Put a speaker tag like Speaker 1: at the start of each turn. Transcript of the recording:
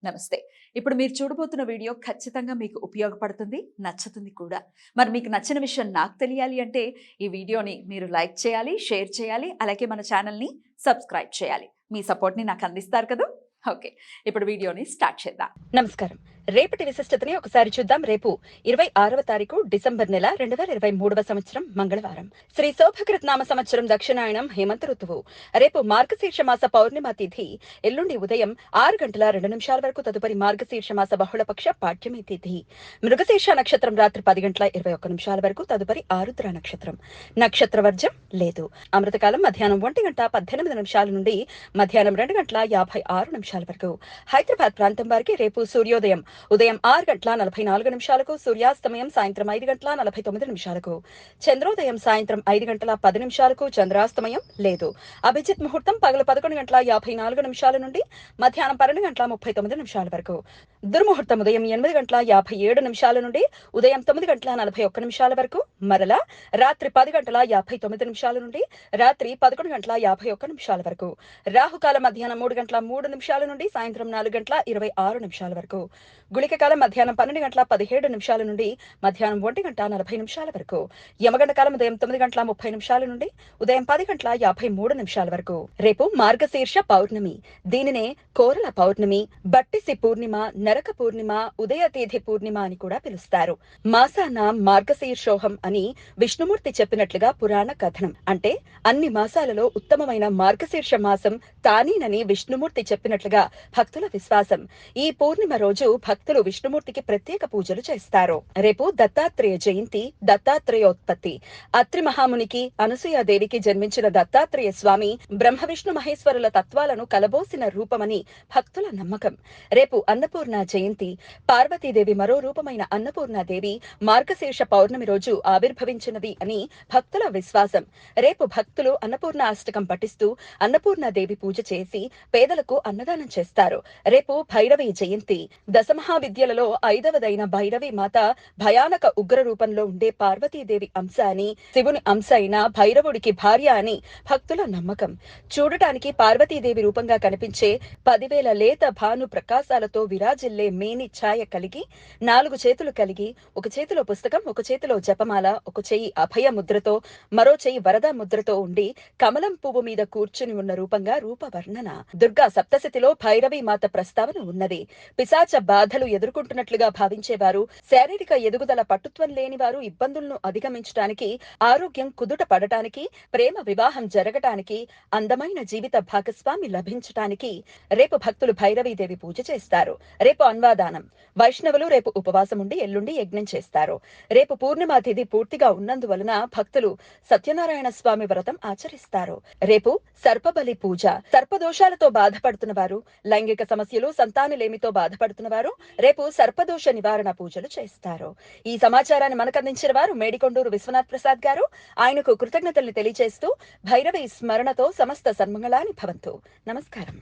Speaker 1: నమస్తే. ఇప్పుడు మీరు చూడబోతున్న వీడియో ఖచ్చితంగా మీకు ఉపయోగపడుతుంది, నచ్చుతుంది కూడా. మరి మీకు నచ్చిన విషయం నాకు తెలియాలి అంటే ఈ వీడియోని మీరు లైక్ చేయాలి, షేర్ చేయాలి, అలాగే మన ఛానల్‌ని సబ్స్క్రైబ్ చేయాలి. మీ సపోర్ట్‌ని నాకు అందిస్తారు కదూ! ఓకే. ఇప్పుడు వీడియోని స్టార్ట్ చేద్దాం.
Speaker 2: నమస్కారం. రేపటి విశిష్టతని ఒకసారి చూద్దాం. రేపు 26వ తారీఖు డిసెంబర్ నెల 2023వ సంవత్సరం మంగళవారం. శ్రీ శోభకృతనామ సంవత్సరం దక్షిణాయనం హేమంత ఋతువు. రేపు మార్గశీర్ష మాస పౌర్ణిమ తిథి. ఎల్లుండి ఉదయం 6 గంటల 2 నిమిషాల వరకు, తదుపరి మార్గశీర్ష మాస బహుళపక్ష పాడ్యమి తిథి. మృగశీర్ష నక్షత్రం రాత్రి 10 గంటల 21 నిమిషాల వరకు, తదుపరి ఆరుద్ర నక్షత్రం. నక్షత్ర వర్జం లేదు. అమృతకాలం మధ్యాహ్నం 1 గంట 18 నిమిషాల నుండి మధ్యాహ్నం 2 గంటల 56 నిమిషాల వరకు. హైదరాబాద్ ప్రాంతం వారికి రేపు సూర్యోదయం ఉదయం 6 గంటల 44 నిమిషాలకు, సూర్యాస్తమయం సాయంత్రం 5 గంటల 49 నిమిషాలకు, చంద్రోదయం సాయంత్రం 5 గంటల 10 నిమిషాలకు, చంద్రాస్తమయం లేదు. అభిజిత్ ముహూర్తం పగలు 11 గంటల 54 నిమిషాల నుండి మధ్యాహ్నం 12 గంటల 39 నిమిషాల వరకు. దుర్ముహూర్తం ఉదయం 8 గంటల 57 నిమిషాల నుండి ఉదయం 9 గంటల 41 నిమిషాల వరకు, మరలా రాత్రి 10 గంటల 59 నిమిషాల నుండి రాత్రి 11 గంటల 51 నిమిషాల వరకు. రాహుకాలం మధ్యాహ్నం 3 గంటల 3 నిమిషాల నుండి సాయంత్రం 4 గంటల 26 నిమిషాల వరకు. గుళిక కాలం మధ్యాహ్నం 12 గంటల 17 నిమిషాల నుండి మధ్యాహ్నం 1 గంట 40 నిమిషాల వరకు. యమగండ కాలం ఉదయం 9 గంటల 30 నిమిషాల నుండి ఉదయం 10 గంటల 53 నిమిషాల వరకు. రేపు మార్గశీర్ష పౌర్ణమి. దీనినే కోరల పౌర్ణమి, బట్టిసి పూర్ణిమ, నరక పూర్ణిమ, ఉదయ తేదీ పూర్ణిమ అని కూడా పిలుస్తారు. మాసాన మార్గశీర్షోహం అని విష్ణుమూర్తి చెప్పినట్లుగా పురాణ కథనం. అంటే అన్ని మాసాలలో ఉత్తమమైన మార్గశీర్ష మాసం తానేనని విష్ణుమూర్తి చెప్పినట్లుగా భక్తుల విశ్వాసం. ఈ పూర్ణిమ రోజు భక్తులు విష్ణుమూర్తికి ప్రత్యేక పూజలు చేస్తారు. రేపు దత్తాత్రేయ జయంతి, దత్తాత్రేయోత్పత్తి. అత్రి మహామునికి, అనసూయాదేవికి జన్మించిన దత్తాత్రేయ స్వామి బ్రహ్మ విష్ణు మహేశ్వరుల తత్వాలను కలబోసిన రూపమని భక్తుల నమ్మకం. రేపు అన్నపూర్ణ జయంతి. పార్వతీదేవి మరో రూపమైన అన్నపూర్ణాదేవి మార్గశీర్ష పౌర్ణమి రోజు ఆవిర్భవించినది అని భక్తుల విశ్వాసం. రేపు భక్తులు అన్నపూర్ణ అష్టకం పఠిస్తూ అన్నపూర్ణాదేవి పూజ చేసి పేదలకు అన్నదానం చేస్తారు. రేపు భైరవి జయంతి. దశమహావిద్యలలో 5వదైన భైరవి మాత భయానక ఉగ్ర రూపంలో ఉండే పార్వతీదేవి అంశ అని, శివుని అంశ అయిన భైరవుడికి భార్య అని భక్తుల నమ్మకం. చూడటానికి పార్వతీదేవి రూపంగా కనిపించే 10,000 లేత భాను ప్రకాశాలతో విరాజిల్లే మేని ఛాయ కలిగి, 4 చేతులు కలిగి, ఒక చేతిలో పుస్తకం, ఒక చేతిలో జపమాల, ఒక చెయ్యి అభయ ముద్రతో, మరో చెయ్యి వరద ముద్రతో ఉండి కమలం పువ్వు మీద కూర్చుని ఉన్న రూపంగా రూపవర్ణన. దుర్గా సప్తశతిలో భైరవి మాత ప్రస్తావన ఉన్నది. పిశాచ బాధలు ఎదుర్కొంటున్నట్లుగా భావించేవారు, శారీరక ఎదుగుదల పటుత్వం లేని వారు ఇబ్బందులను అధిగమించడానికి, ఆరోగ్యం కుదుట పడటానికి, ప్రేమ వివాహం జరగటానికి, అందమైన జీవిత భాగస్వామి లభించటానికి రేపు భక్తులు భైరవీదేవి పూజ చేస్తారు. రేపు అన్వాదానం. వైష్ణవులు రేపు ఉపవాసం ఉండి ఎల్లుండి యజ్ఞం చేస్తారు. రేపు పూర్ణిమ తిథి పూర్తిగా ఉన్నందువలన భక్తులు సత్యనారాయణ స్వామి వ్రతం ఆచరిస్తారు. రేపు సర్పబలి పూజ. సర్పదోషాలతో బాధపడుతున్న వారు, లైంగిక సమస్యలు, సంతానలేమితో బాధపడుతున్న వారు రేపు సర్పదోష నివారణ పూజలు చేస్తారు. ఈ సమాచారాన్ని మనకు అందించిన వారు మేడికొండూరు విశ్వనాథ్ ప్రసాద్ గారు. ఆయనకు కృతజ్ఞతలు తెలియజేస్తూ భైరవి స్మరణతో సమస్త సన్మంగళాని భవంతు. నమస్కారం.